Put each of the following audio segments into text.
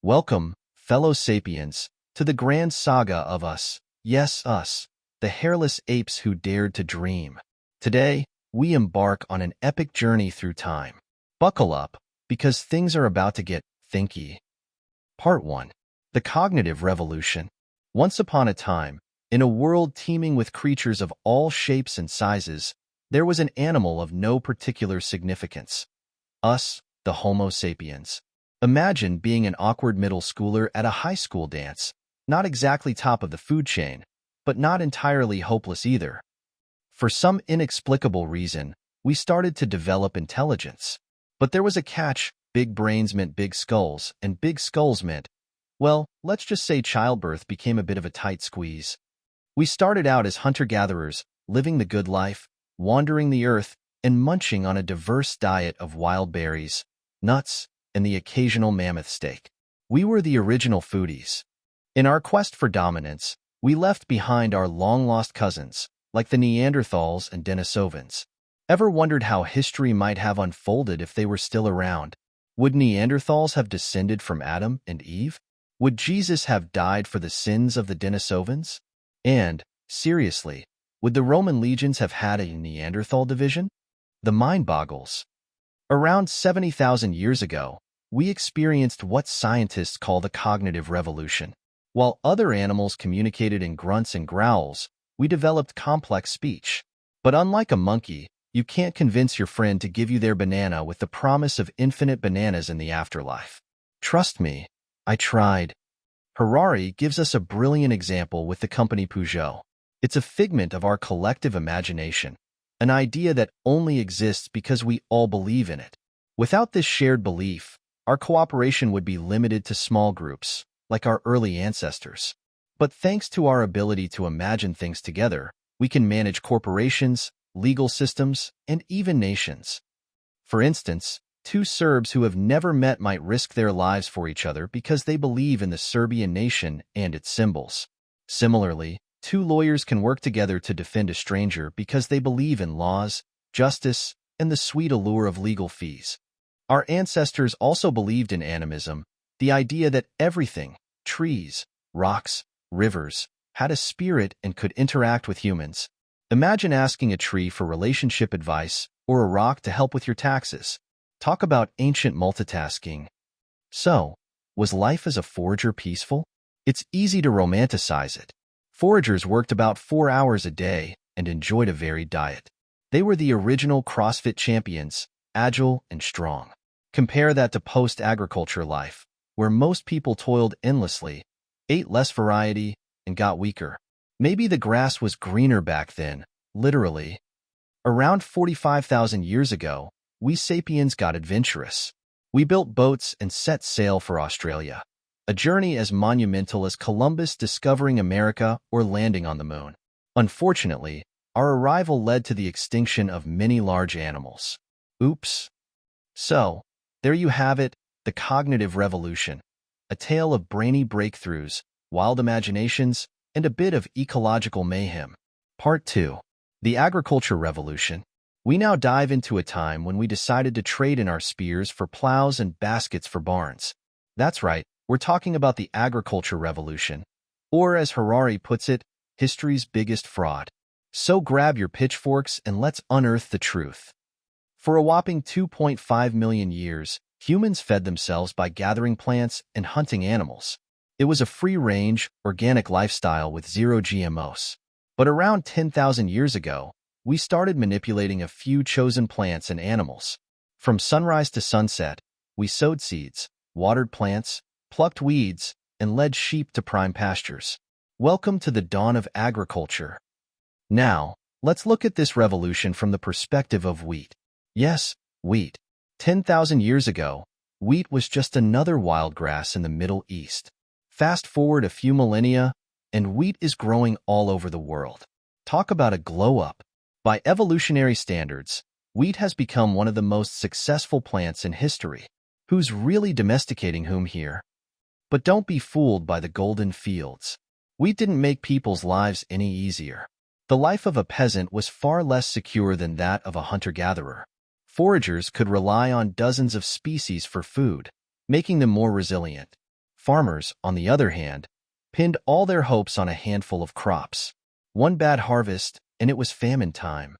Welcome, fellow sapiens, to the grand saga of us, yes, us, the hairless apes who dared to dream. Today, we embark on an epic journey through time. Buckle up, because things are about to get thinky. Part 1. The Cognitive Revolution. Once upon a time, in a world teeming with creatures of all shapes and sizes, there was an animal of no particular significance. Us, the Homo sapiens. Imagine being an awkward middle schooler at a high school dance, not exactly top of the food chain, but not entirely hopeless either. For some inexplicable reason, we started to develop intelligence. But there was a catch. Big brains meant big skulls, and big skulls meant, well, let's just say childbirth became a bit of a tight squeeze. We started out as hunter-gatherers, living the good life, wandering the earth, and munching on a diverse diet of wild berries, nuts, and the occasional mammoth steak. We were the original foodies. In our quest for dominance, we left behind our long-lost cousins, like the Neanderthals and Denisovans. Ever wondered how history might have unfolded if they were still around? Would Neanderthals have descended from Adam and Eve? Would Jesus have died for the sins of the Denisovans? And, seriously, would the Roman legions have had a Neanderthal division? The mind boggles. Around 70,000 years ago, we experienced what scientists call the cognitive revolution. While other animals communicated in grunts and growls, we developed complex speech. But unlike a monkey, you can't convince your friend to give you their banana with the promise of infinite bananas in the afterlife. Trust me, I tried. Harari gives us a brilliant example with the company Peugeot. It's a figment of our collective imagination, an idea that only exists because we all believe in it. Without this shared belief, our cooperation would be limited to small groups, like our early ancestors. But thanks to our ability to imagine things together, we can manage corporations, legal systems, and even nations. For instance, two Serbs who have never met might risk their lives for each other because they believe in the Serbian nation and its symbols. Similarly, two lawyers can work together to defend a stranger because they believe in laws, justice, and the sweet allure of legal fees. Our ancestors also believed in animism, the idea that everything, trees, rocks, rivers, had a spirit and could interact with humans. Imagine asking a tree for relationship advice or a rock to help with your taxes. Talk about ancient multitasking. So, was life as a forager peaceful? It's easy to romanticize it. Foragers worked about 4 hours a day and enjoyed a varied diet. They were the original CrossFit champions, agile and strong. Compare that to post-agriculture life, where most people toiled endlessly, ate less variety, and got weaker. Maybe the grass was greener back then, literally. Around 45,000 years ago, we sapiens got adventurous. We built boats and set sail for Australia, a journey as monumental as Columbus discovering America or landing on the moon. Unfortunately, our arrival led to the extinction of many large animals. Oops. So, there you have it, the cognitive revolution, a tale of brainy breakthroughs, wild imaginations, and a bit of ecological mayhem. Part 2. The Agriculture Revolution. We now dive into a time when we decided to trade in our spears for plows and baskets for barns. That's right, we're talking about the Agriculture Revolution, or as Harari puts it, history's biggest fraud. So grab your pitchforks and let's unearth the truth. For a whopping 2.5 million years, humans fed themselves by gathering plants and hunting animals. It was a free-range, organic lifestyle with zero GMOs. But around 10,000 years ago, we started manipulating a few chosen plants and animals. From sunrise to sunset, we sowed seeds, watered plants, plucked weeds, and led sheep to prime pastures. Welcome to the dawn of agriculture. Now, let's look at this revolution from the perspective of wheat. Yes, wheat. 10,000 years ago, wheat was just another wild grass in the Middle East. Fast forward a few millennia, and wheat is growing all over the world. Talk about a glow-up. By evolutionary standards, wheat has become one of the most successful plants in history. Who's really domesticating whom here? But don't be fooled by the golden fields. Wheat didn't make people's lives any easier. The life of a peasant was far less secure than that of a hunter-gatherer. Foragers could rely on dozens of species for food, making them more resilient. Farmers, on the other hand, pinned all their hopes on a handful of crops. One bad harvest, and it was famine time.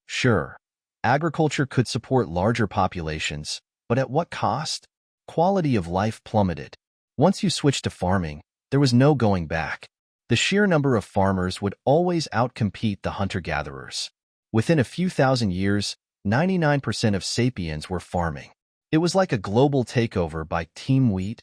Sure, agriculture could support larger populations, but at what cost? Quality of life plummeted. Once you switched to farming, there was no going back. The sheer number of farmers would always outcompete the hunter-gatherers. Within a few thousand years, 99% of sapiens were farming. It was like a global takeover by Team Wheat.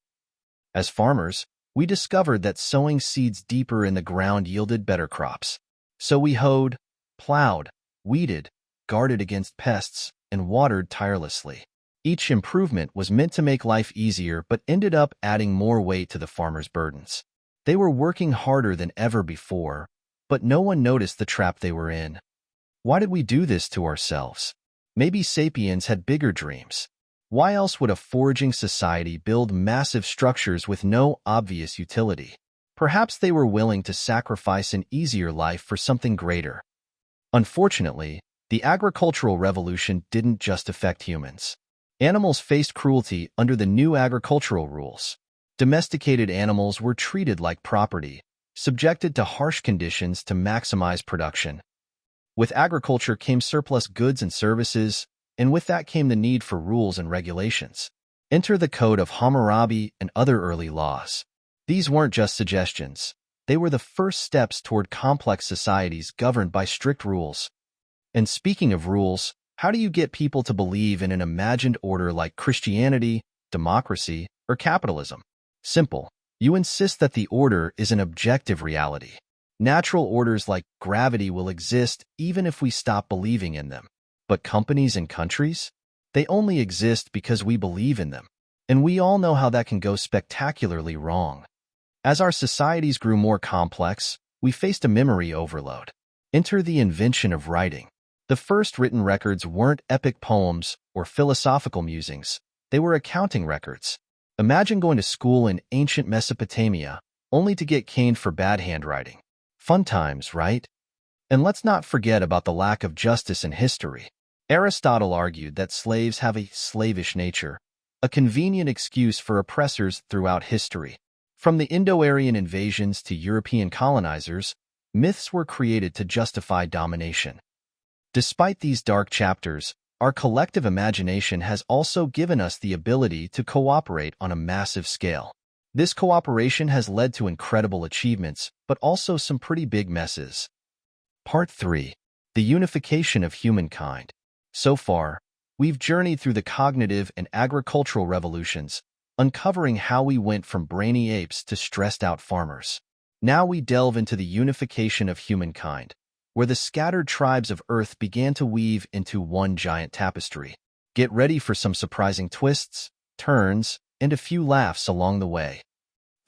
As farmers, we discovered that sowing seeds deeper in the ground yielded better crops. So we hoed, plowed, weeded, guarded against pests, and watered tirelessly. Each improvement was meant to make life easier but ended up adding more weight to the farmers' burdens. They were working harder than ever before, but no one noticed the trap they were in. Why did we do this to ourselves? Maybe sapiens had bigger dreams. Why else would a foraging society build massive structures with no obvious utility? Perhaps they were willing to sacrifice an easier life for something greater. Unfortunately, the agricultural revolution didn't just affect humans. Animals faced cruelty under the new agricultural rules. Domesticated animals were treated like property, subjected to harsh conditions to maximize production. With agriculture came surplus goods and services, and with that came the need for rules and regulations. Enter the Code of Hammurabi and other early laws. These weren't just suggestions. They were the first steps toward complex societies governed by strict rules. And speaking of rules, how do you get people to believe in an imagined order like Christianity, democracy, or capitalism? Simple. You insist that the order is an objective reality. Natural orders like gravity will exist even if we stop believing in them. But companies and countries? They only exist because we believe in them. And we all know how that can go spectacularly wrong. As our societies grew more complex, we faced a memory overload. Enter the invention of writing. The first written records weren't epic poems or philosophical musings. They were accounting records. Imagine going to school in ancient Mesopotamia, only to get caned for bad handwriting. Fun times, right? And let's not forget about the lack of justice in history. Aristotle argued that slaves have a slavish nature, a convenient excuse for oppressors throughout history. From the Indo-Aryan invasions to European colonizers, myths were created to justify domination. Despite these dark chapters, our collective imagination has also given us the ability to cooperate on a massive scale. This cooperation has led to incredible achievements, but also some pretty big messes. Part 3. The Unification of Humankind. So far, we've journeyed through the cognitive and agricultural revolutions, uncovering how we went from brainy apes to stressed-out farmers. Now we delve into the unification of humankind, where the scattered tribes of Earth began to weave into one giant tapestry. Get ready for some surprising twists, turns, and a few laughs along the way.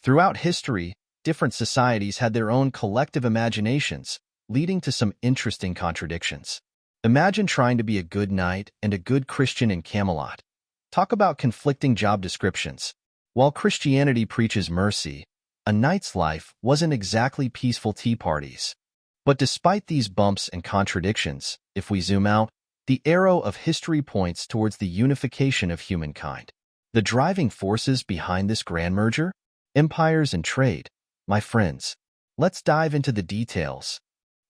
Throughout history, different societies had their own collective imaginations, leading to some interesting contradictions. Imagine trying to be a good knight and a good Christian in Camelot. Talk about conflicting job descriptions. While Christianity preaches mercy, a knight's life wasn't exactly peaceful tea parties. But despite these bumps and contradictions, if we zoom out, the arrow of history points towards the unification of humankind. The driving forces behind this grand merger? Empires and trade. My friends, let's dive into the details.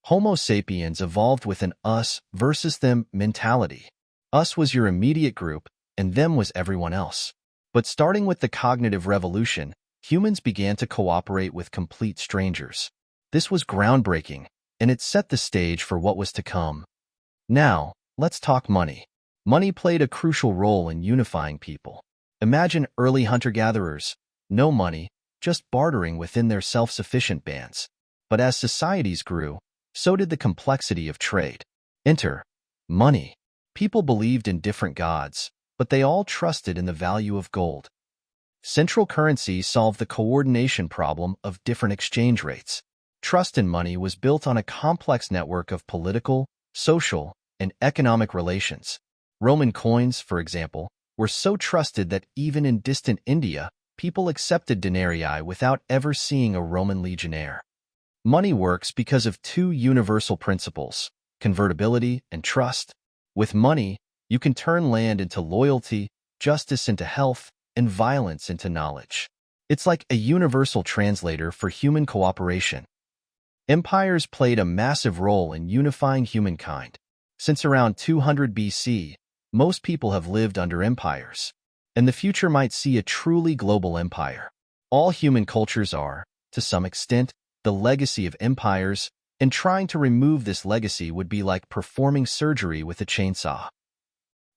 Homo sapiens evolved with an us versus them mentality. Us was your immediate group, and them was everyone else. But starting with the cognitive revolution, humans began to cooperate with complete strangers. This was groundbreaking, and it set the stage for what was to come. Now, let's talk money. Money played a crucial role in unifying people. Imagine early hunter-gatherers. No money, just bartering within their self-sufficient bands. But as societies grew, so did the complexity of trade. Enter money. People believed in different gods, but they all trusted in the value of gold. Central currency solved the coordination problem of different exchange rates. Trust in money was built on a complex network of political, social, and economic relations. Roman coins, for example, were so trusted that even in distant India, people accepted denarii without ever seeing a Roman legionnaire. Money works because of two universal principles, convertibility and trust. With money, you can turn land into loyalty, justice into health, and violence into knowledge. It's like a universal translator for human cooperation. Empires played a massive role in unifying humankind. Since around 200 BC, most people have lived under empires, and the future might see a truly global empire. All human cultures are, to some extent, the legacy of empires, and trying to remove this legacy would be like performing surgery with a chainsaw.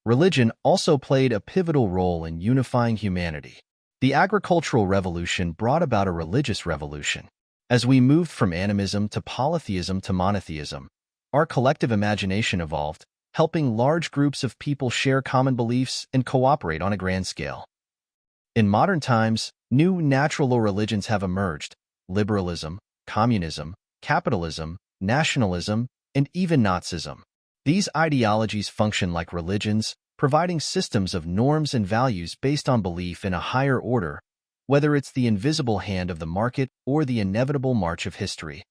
Religion also played a pivotal role in unifying humanity. The agricultural revolution brought about a religious revolution. As we moved from animism to polytheism to monotheism, our collective imagination evolved, helping large groups of people share common beliefs and cooperate on a grand scale. In modern times, new natural law religions have emerged: liberalism, communism, capitalism, nationalism, and even Nazism. These ideologies function like religions, providing systems of norms and values based on belief in a higher order, whether it's the invisible hand of the market or the inevitable march of history.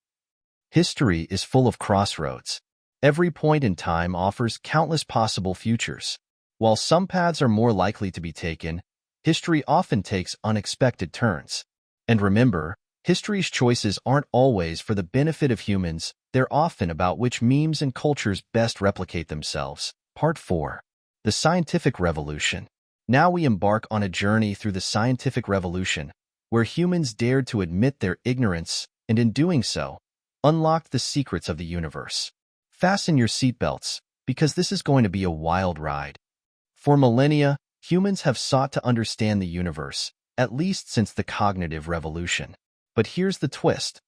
History is full of crossroads. Every point in time offers countless possible futures. While some paths are more likely to be taken, history often takes unexpected turns. And remember, history's choices aren't always for the benefit of humans, they're often about which memes and cultures best replicate themselves. Part 4. The Scientific Revolution. Now we embark on a journey through the scientific revolution, where humans dared to admit their ignorance, and in doing so, unlocked the secrets of the universe. Fasten your seatbelts, because this is going to be a wild ride. For millennia, humans have sought to understand the universe, at least since the cognitive revolution. But here's the twist.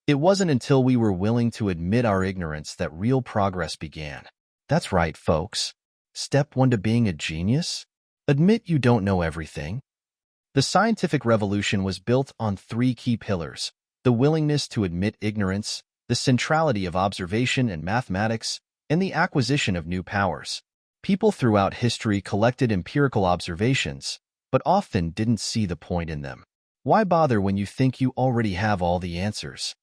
It wasn't until we were willing to admit our ignorance that real progress began. That's right, folks. Step 1 to being a genius? Admit you don't know everything. The scientific revolution was built on 3 key pillars: the willingness to admit ignorance, the centrality of observation and mathematics, and the acquisition of new powers. People throughout history collected empirical observations, but often didn't see the point in them. Why bother when you think you already have all the answers?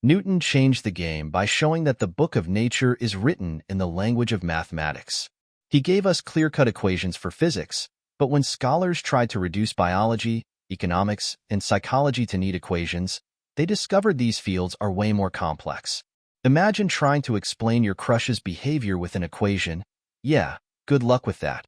Newton changed the game by showing that the book of nature is written in the language of mathematics. He gave us clear-cut equations for physics, but when scholars tried to reduce biology, economics, and psychology to neat equations, they discovered these fields are way more complex. Imagine trying to explain your crush's behavior with an equation. Yeah, good luck with that.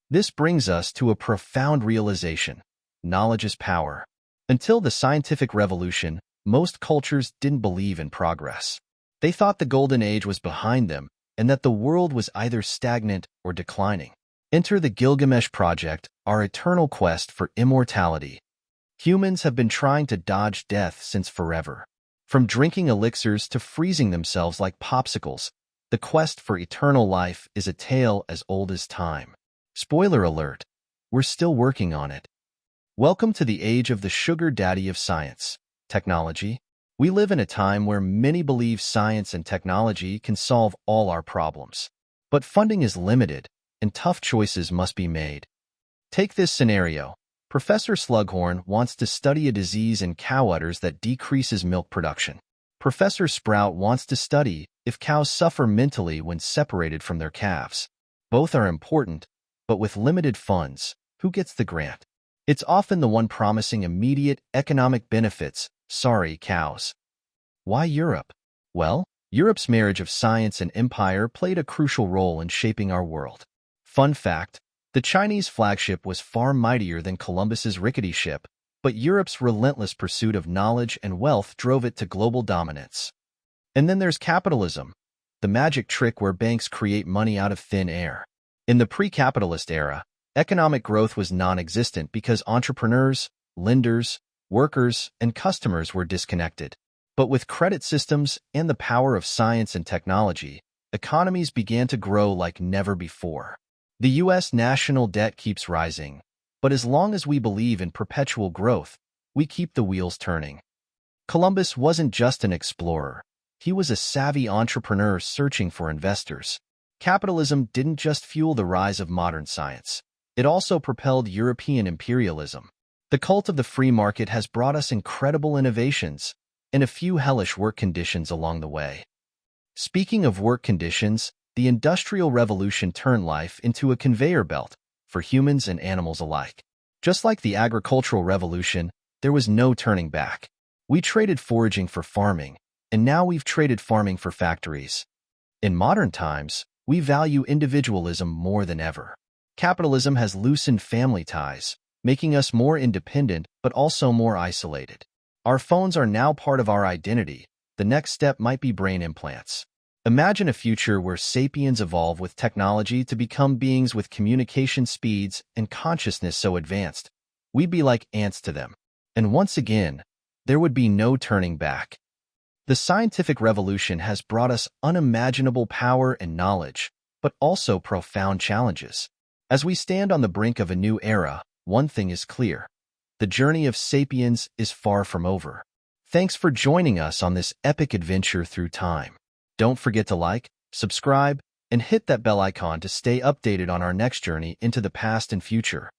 This brings us to a profound realization: knowledge is power. Until the scientific revolution, most cultures didn't believe in progress. They thought the golden age was behind them, and that the world was either stagnant or declining. Enter the Gilgamesh Project, our eternal quest for immortality. Humans have been trying to dodge death since forever. From drinking elixirs to freezing themselves like popsicles, the quest for eternal life is a tale as old as time. Spoiler alert, we're still working on it. Welcome to the age of the sugar daddy of science, technology. We live in a time where many believe science and technology can solve all our problems. But funding is limited, and tough choices must be made. Take this scenario. Professor Slughorn wants to study a disease in cow udders that decreases milk production. Professor Sprout wants to study if cows suffer mentally when separated from their calves. Both are important, but with limited funds, who gets the grant? It's often the one promising immediate economic benefits. Sorry, cows. Why Europe? Well, Europe's marriage of science and empire played a crucial role in shaping our world. Fun fact, the Chinese flagship was far mightier than Columbus's rickety ship, but Europe's relentless pursuit of knowledge and wealth drove it to global dominance. And then there's capitalism, the magic trick where banks create money out of thin air. In the pre-capitalist era, economic growth was non-existent because entrepreneurs, lenders, workers, and customers were disconnected. But with credit systems and the power of science and technology, economies began to grow like never before. The U.S. national debt keeps rising, but as long as we believe in perpetual growth, we keep the wheels turning. Columbus wasn't just an explorer. He was a savvy entrepreneur searching for investors. Capitalism didn't just fuel the rise of modern science. It also propelled European imperialism. The cult of the free market has brought us incredible innovations and a few hellish work conditions along the way. Speaking of work conditions, the Industrial Revolution turned life into a conveyor belt for humans and animals alike. Just like the Agricultural Revolution, there was no turning back. We traded foraging for farming, and now we've traded farming for factories. In modern times, we value individualism more than ever. Capitalism has loosened family ties, making us more independent but also more isolated. Our phones are now part of our identity. The next step might be brain implants. Imagine a future where sapiens evolve with technology to become beings with communication speeds and consciousness so advanced, we'd be like ants to them. And once again, there would be no turning back. The scientific revolution has brought us unimaginable power and knowledge, but also profound challenges. As we stand on the brink of a new era, one thing is clear. The journey of sapiens is far from over. Thanks for joining us on this epic adventure through time. Don't forget to like, subscribe, and hit that bell icon to stay updated on our next journey into the past and future.